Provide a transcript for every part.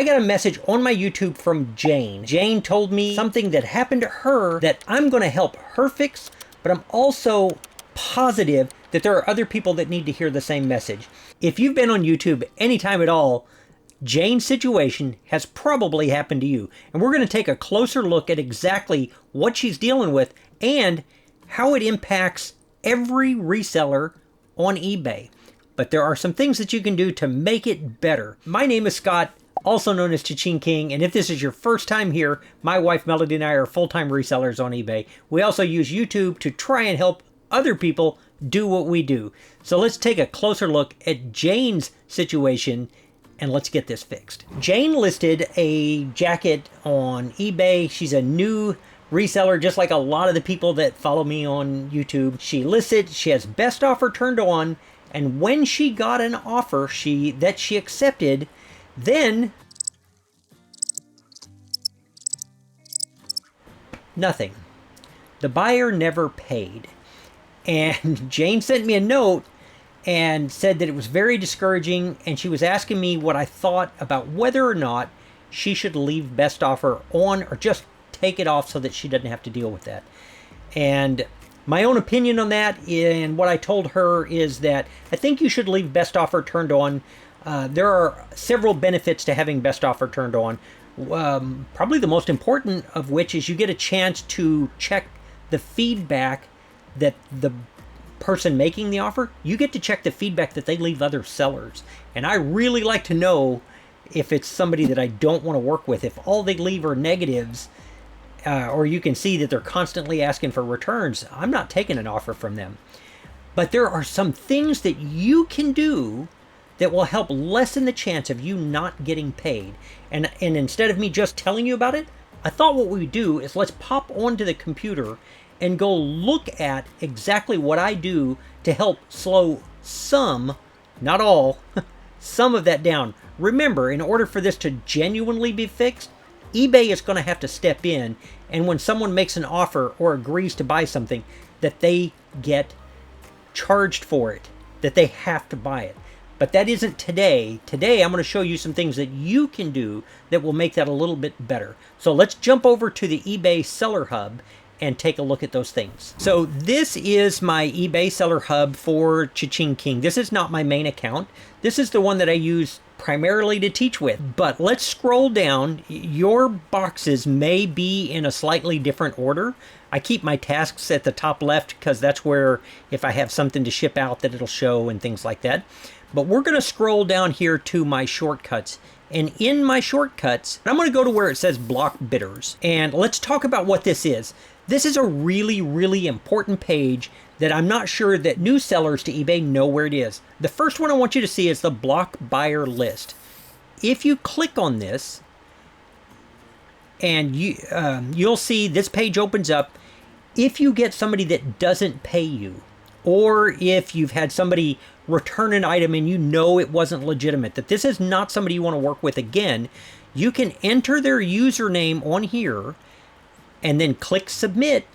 I got a message on my YouTube from Jane. Jane told me something that happened to her that I'm going to help her fix, but I'm also positive that there are other people that need to hear the same message. If you've been on YouTube anytime at all, Jane's situation has probably happened to you. And we're going to take a closer look at exactly what she's dealing with and how it impacts every reseller on eBay. But there are some things that you can do to make it better. My name is Scott, also known as ChaChingKing, and if this is your first time here, my wife Melody and I are full-time resellers on eBay. We also use YouTube to try and help other people do what we do. So let's take a closer look at Jane's situation and let's get this fixed. Jane listed a jacket on eBay. She's a new reseller, just like a lot of the people that follow me on YouTube. She lists it, she has best offer turned on, and when she got an offer that she accepted, then nothing. The buyer never paid. And Jane sent me a note and said that it was very discouraging, and she was asking me what I thought about whether or not she should leave best offer on or just take it off so that she doesn't have to deal with that. And my own opinion on that, and what I told her, is that I think you should leave best offer turned on. There are several benefits to having best offer turned on. Probably the most important of which is you get a chance to check the feedback that the person making the offer, you get to check the feedback that they leave other sellers. And I really like to know if it's somebody that I don't want to work with. If all they leave are negatives, or you can see that they're constantly asking for returns, I'm not taking an offer from them. But there are some things that you can do that will help lessen the chance of you not getting paid. And instead of me just telling you about it, I thought what we would do is let's pop onto the computer and go look at exactly what I do to help slow some, not all, some of that down. Remember, in order for this to genuinely be fixed, eBay is going to have to step in, and when someone makes an offer or agrees to buy something, that they get charged for it, that they have to buy it. But that isn't today. Today, I'm going to show you some things that you can do that will make that a little bit better. So let's jump over to the eBay Seller Hub and take a look at those things. So this is my eBay Seller Hub for ChaChingKing. This is not my main account. This is the one that I use primarily to teach with. But let's scroll down. Your boxes may be in a slightly different order. I keep my tasks at the top left because that's where, if I have something to ship out, that it'll show and things like that. But we're going to scroll down here to my shortcuts. And in my shortcuts, I'm going to go to where it says block bidders. And let's talk about what this is. This is a really, really important page that I'm not sure that new sellers to eBay know where it is. The first one I want you to see is the block buyer list. If you click on this, and you'll see this page opens up. If you get somebody that doesn't pay you, or if you've had somebody return an item and you know it wasn't legitimate, that this is not somebody you want to work with again, you can enter their username on here and then click submit,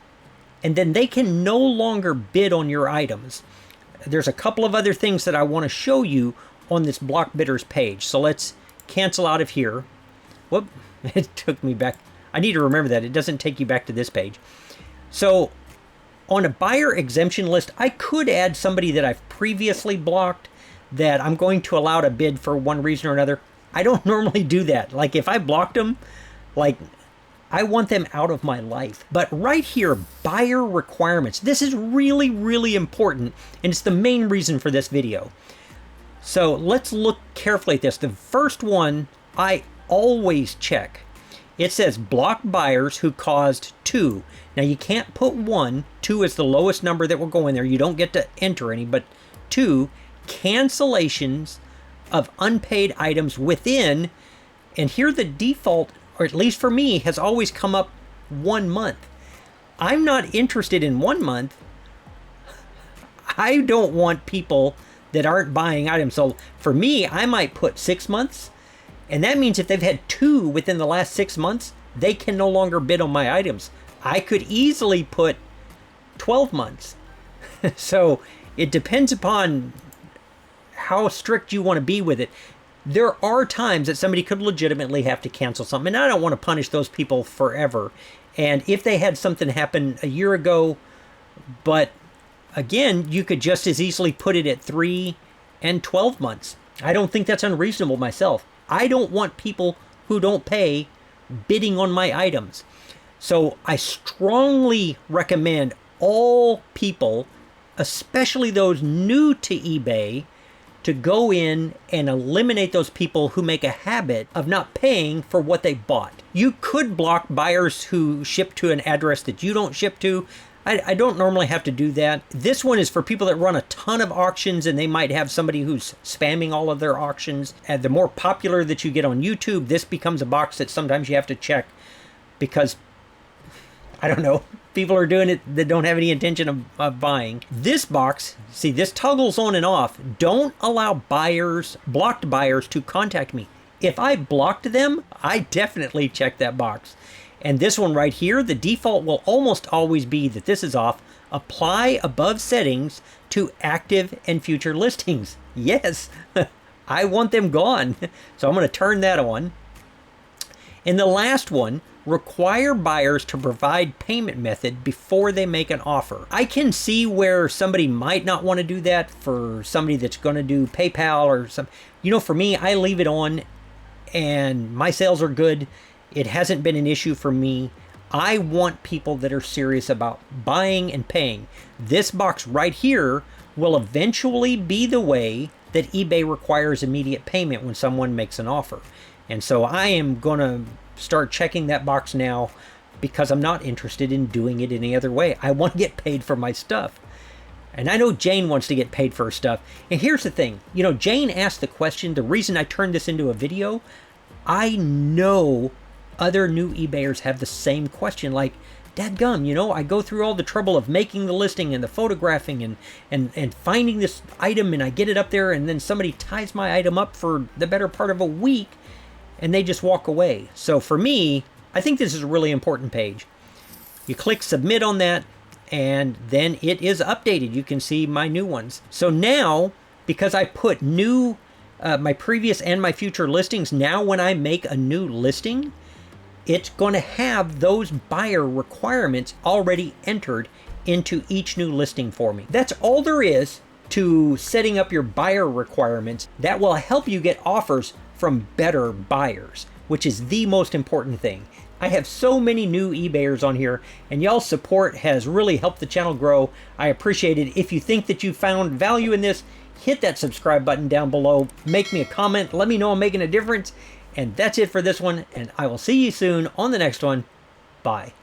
and then they can no longer bid on your items. There's a couple of other things that I want to show you on this block bidders page. So let's cancel out of here. Whoop, it took me back. I need to remember that. It doesn't take you back to this page. So on a buyer exemption list, I could add somebody that I've previously blocked that I'm going to allow to bid for one reason or another. I don't normally do that. Like if I blocked them, like I want them out of my life. But right here, buyer requirements. This is really, really important, and it's the main reason for this video. So let's look carefully at this. The first one I always check. It says block buyers who caused 2. Now you can't put 1. 2 is the lowest number that will go in there. You don't get to enter any, but 2 cancellations of unpaid items within, and here the default, or at least for me, has always come up 1 month. I'm not interested in 1 month. I don't want people that aren't buying items. So for me, I might put 6 months. And that means if they've had 2 within the last 6 months, they can no longer bid on my items. I could easily put 12 months. So it depends upon how strict you want to be with it. there are times that somebody could legitimately have to cancel something, and I don't want to punish those people forever. And if they had something happen a year ago, but again, you could just as easily put it at 3 and 12 months. I don't think that's unreasonable myself. I don't want people who don't pay bidding on my items. So I strongly recommend all people, especially those new to eBay, to go in and eliminate those people who make a habit of not paying for what they bought. You could block buyers who ship to an address that you don't ship to. I don't normally have to do that. This one is for people that run a ton of auctions and they might have somebody who's spamming all of their auctions. And the more popular that you get on YouTube, this becomes a box that sometimes you have to check because, I don't know, people are doing it that don't have any intention of buying. This box, see, this toggles on and off. Don't allow buyers, blocked buyers, to contact me. If I blocked them, I definitely check that box. And this one right here, the default will almost always be that this is off. Apply above settings to active and future listings. Yes, I want them gone. So I'm going to turn that on. And the last one, require buyers to provide payment method before they make an offer. I can see where somebody might not want to do that for somebody that's going to do PayPal or some. You know, for me, I leave it on and my sales are good. It hasn't been an issue for me. I want people that are serious about buying and paying. This box right here will eventually be the way that eBay requires immediate payment when someone makes an offer. And so I am going to start checking that box now because I'm not interested in doing it any other way. I want to get paid for my stuff. And I know Jane wants to get paid for her stuff. And here's the thing. You know, Jane asked the question, the reason I turned this into a video, I know other new eBayers have the same question, like, dadgum, you know, I go through all the trouble of making the listing and the photographing and finding this item, and I get it up there, and then somebody ties my item up for the better part of a week, and they just walk away. So for me, I think this is a really important page. You click submit on that, and then it is updated. You can see my new ones. So now, because I put new, my previous and my future listings, now when I make a new listing, it's going to have those buyer requirements already entered into each new listing for me. That's all there is to setting up your buyer requirements. That will help you get offers from better buyers, which is the most important thing. I have so many new eBayers on here, and y'all's support has really helped the channel grow. I appreciate it. If you think that you found value in this, hit that subscribe button down below. Make me a comment. Let me know I'm making a difference. And that's it for this one, and I will see you soon on the next one. Bye.